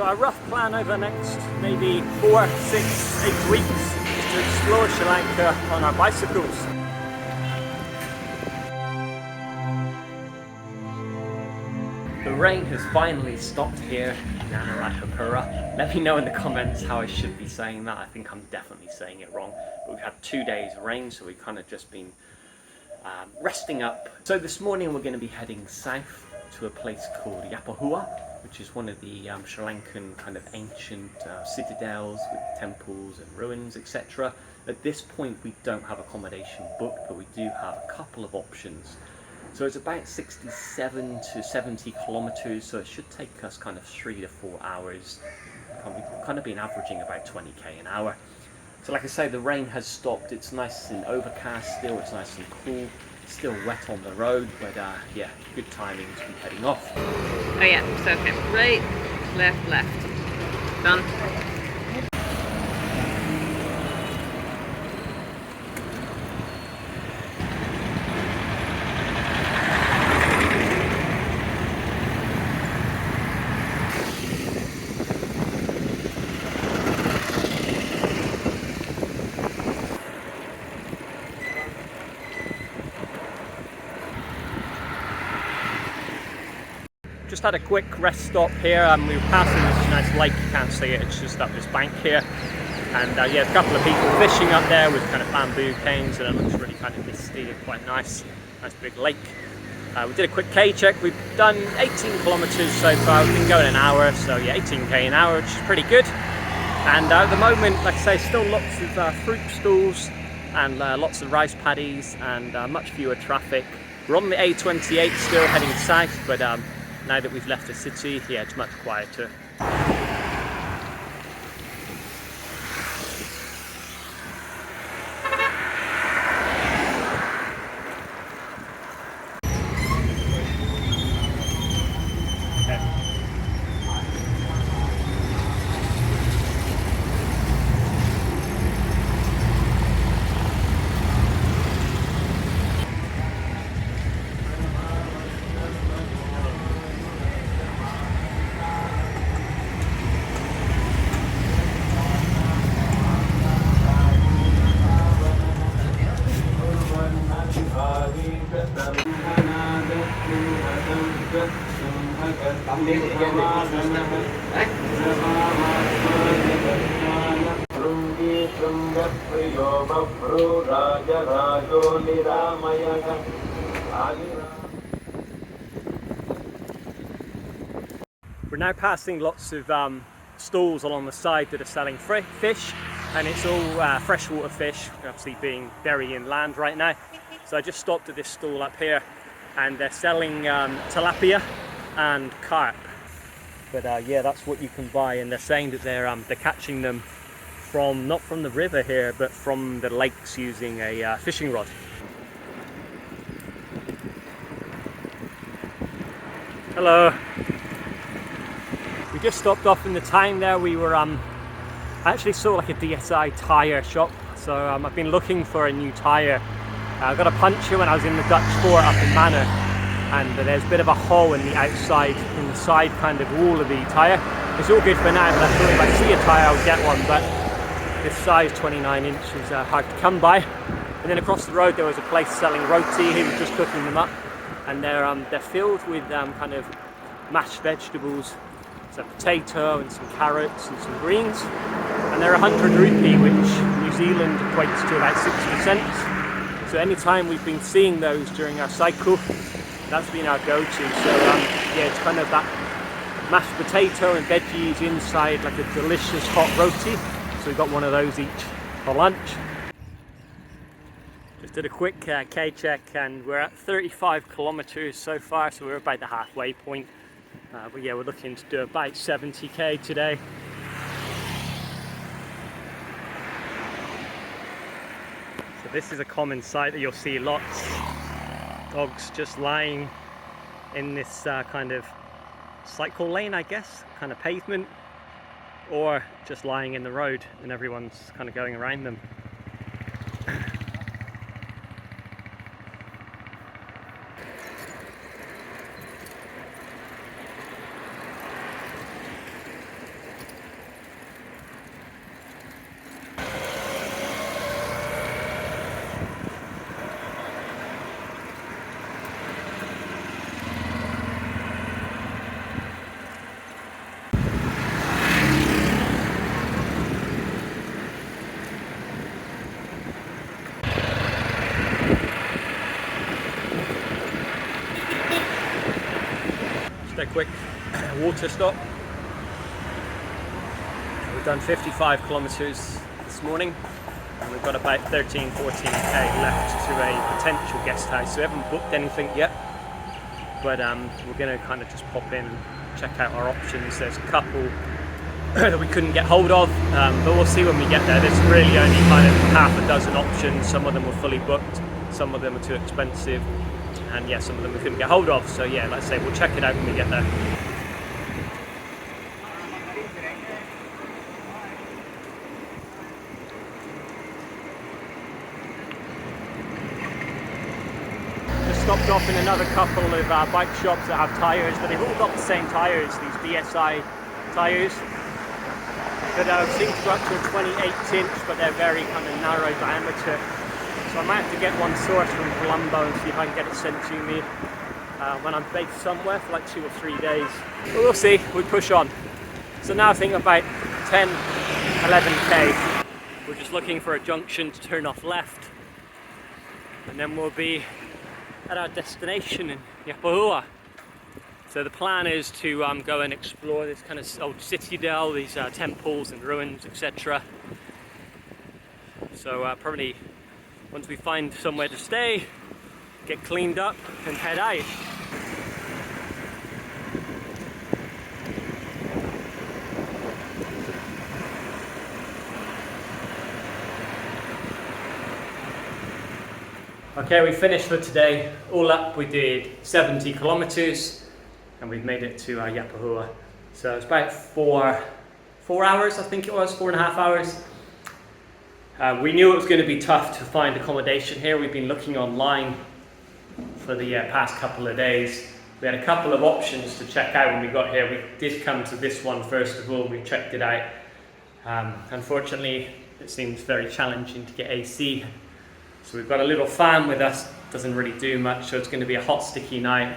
So our rough plan over the next maybe 4, 6, 8 weeks is to explore Sri Lanka on our bicycles. The rain has finally stopped here in Anuraphapura. Let me know in the comments how I should be saying that. I think I'm definitely saying it wrong. But we've had 2 days of rain, so we've kind of just been resting up. So this morning we're going to be heading south to a place called Yapahuwa, which is one of the Sri Lankan kind of ancient citadels with temples and ruins, etc. At this point we don't have accommodation booked, but we do have a couple of options. So it's about 67 to 70 kilometers, so it should take us kind of 3 to 4 hours. We've kind of been averaging about 20k an hour. So like I say, the rain has stopped. It's nice and overcast still, it's nice and cool. Still wet on the road, but yeah, good timing to be heading off. Oh yeah, so okay, right, left. Done. Just had a quick rest stop here. We were passing this nice lake, you can't see it, it's just up this bank here. And yeah, a couple of people fishing up there with kind of bamboo canes, and it looks really kind of misty and quite nice. Nice big lake. We did a quick K check. We've done 18 kilometers so far. We've been going an hour, so yeah, 18k an hour, which is pretty good. And at the moment, like I say, still lots of fruit stalls and lots of rice paddies and much fewer traffic. We're on the A28 still heading south, but now that we've left the city, yeah, it's much quieter. We're now passing lots of stalls along the side that are selling fish, and it's all freshwater fish, obviously being very inland right now. So I just stopped at this stall up here, and they're selling tilapia and carp. But yeah, that's what you can buy, and they're saying that they're catching them from, not from the river here, but from the lakes using a fishing rod. Hello. We just stopped off in the town there. We were I actually saw like a DSI tyre shop, so I've been looking for a new tyre. I got a puncture when I was in the Dutch fort up in Manor, and there's a bit of a hole in the outside, in the side kind of wall of the tyre. It's all good for now, but I thought if I see a tyre I'll get one, but this size 29 inch is hard to come by. And then across the road there was a place selling roti. He was just cooking them up, and they're filled with kind of mashed vegetables, some potato and some carrots and some greens, and they're 100 rupee, which New Zealand equates to about 60 cents. So anytime we've been seeing those during our cycle, that's been our go-to. So yeah, it's kind of that mashed potato and veggies inside like a delicious hot roti. So we got one of those each for lunch. Just did a quick K check, and we're at 35 kilometers so far, so we're about the halfway point. But yeah, we're looking to do about 70k today. So this is a common sight that you'll see lots. Dogs just lying in this kind of cycle lane, I guess, kind of pavement, or just lying in the road and everyone's kind of going around them. quick water stop. We've done 55 kilometers this morning, and we've got about 13-14k left to a potential guest house. So we haven't booked anything yet, but we're going to kind of just pop in and check out our options. There's a couple that we couldn't get hold of, but we'll see when we get there. There's really only kind of half a dozen options. Some of them were fully booked, some of them are too expensive, and yeah, some of them we couldn't get hold of. So yeah, like I say, we'll check it out when we get there. Just stopped off in another couple of bike shops that have tyres, but they've all got the same tyres, these BSI tyres. But seem to go up to a 28 inch, but they're very kind of narrow diameter. So I might have to get one sourced from Colombo and see if I can get it sent to me when I'm based somewhere for like 2 or 3 days. But we'll see, we push on. So now I think about 10, 11k. We're just looking for a junction to turn off left. And then we'll be at our destination in Yapahuwa. So the plan is to go and explore this kind of old citadel, these temples and ruins, etc. So probably once we find somewhere to stay, get cleaned up and head out. Okay, we finished for today. All up we did 70 kilometers. And we've made it to Yapahuwa. So it's about four hours, I think it was, 4.5 hours. We knew it was going to be tough to find accommodation here. We've been looking online for the past couple of days. We had a couple of options to check out when we got here. We did come to this one first of all. We checked it out. Unfortunately, it seems very challenging to get AC. So we've got a little fan with us. Doesn't really do much, so it's going to be a hot, sticky night.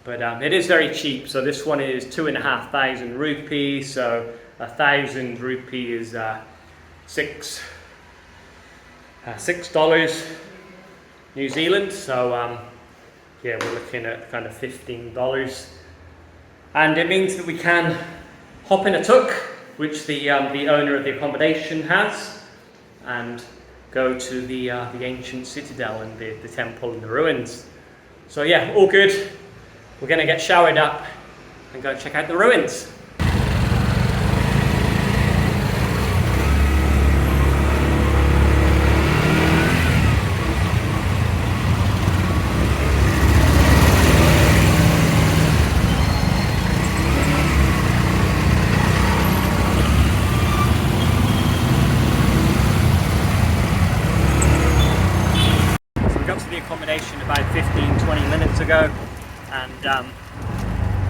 But it is very cheap. So this one is 2,500 rupees. So 1,000 rupee is $6 New Zealand. So yeah, we're looking at kind of $15, and it means that we can hop in a tuk, which the owner of the accommodation has, and go to the ancient citadel and the temple and the ruins. So yeah, all good. We're going to get showered up and go check out the ruins. So we got to the accommodation about 15-20 minutes ago. And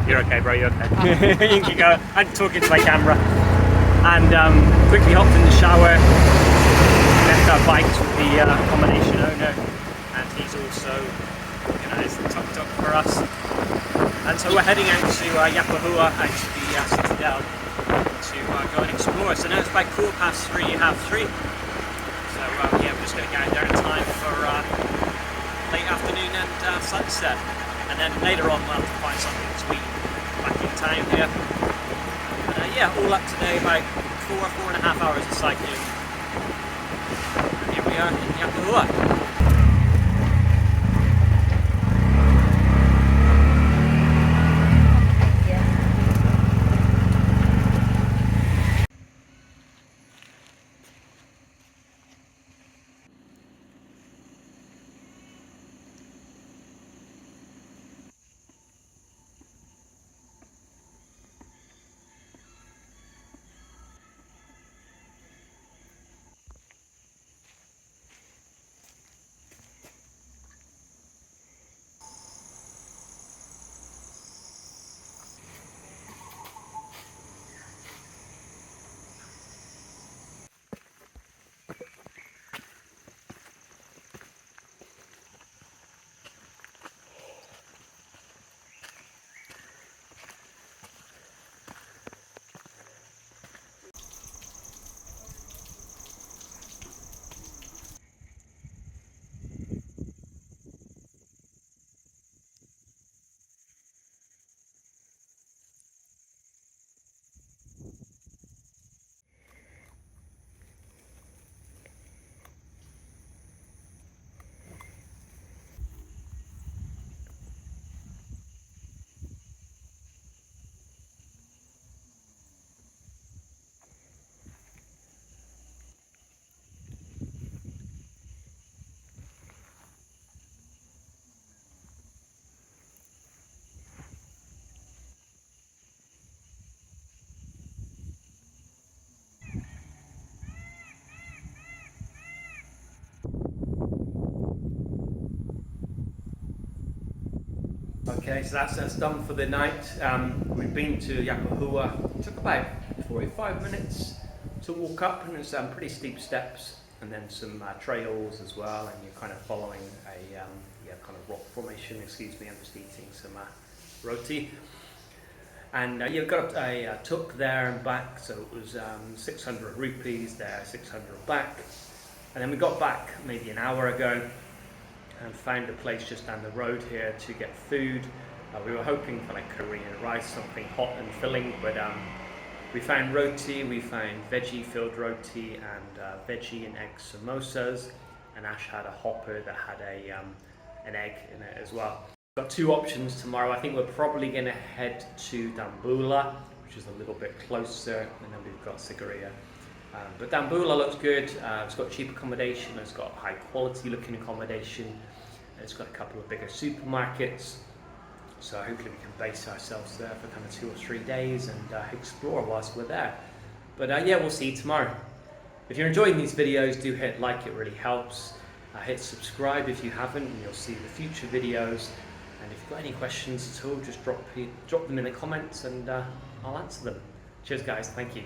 you're okay, bro, you're okay. You can go. I'm talking to my camera. And quickly hopped in the shower, left our bikes with the accommodation owner, and he's also organised the tuk-tuk for us. And so we're heading out to Yapahuwa, out to the citadel, to go and explore. So now it's about 3:15, half 3. So yeah, we're just going to get out there in time for late afternoon and sunset. And then later on we'll have to find something to eat back in town here. Yeah, all up today, about 4.5 hours of cycling. And here we are in Yapahuwa. Okay, so that's done for the night. We've been to Yapahuwa. It took about 45 minutes to walk up, and there's some pretty steep steps, and then some trails as well. And you're kind of following a kind of rock formation. Excuse me, I'm just eating some roti. And you've got a tuk there and back, so it was 600 rupees there, 600 back. And then we got back maybe an hour ago and found a place just down the road here to get food. We were hoping for like Korean rice, something hot and filling, but we found roti, we found veggie filled roti and veggie and egg samosas, and Ash had a hopper that had an egg in it as well. Got two options tomorrow. I think we're probably going to head to Dambulla, which is a little bit closer, and then we've got Sigiriya. But Dambulla looks good. It's got cheap accommodation, it's got high quality looking accommodation, it's got a couple of bigger supermarkets, so hopefully we can base ourselves there for kind of 2 or 3 days and explore whilst we're there. But yeah, we'll see you tomorrow. If you're enjoying these videos, do hit like, it really helps. Hit subscribe if you haven't, and you'll see the future videos. And if you've got any questions at all, just drop them in the comments and I'll answer them. Cheers guys, thank you.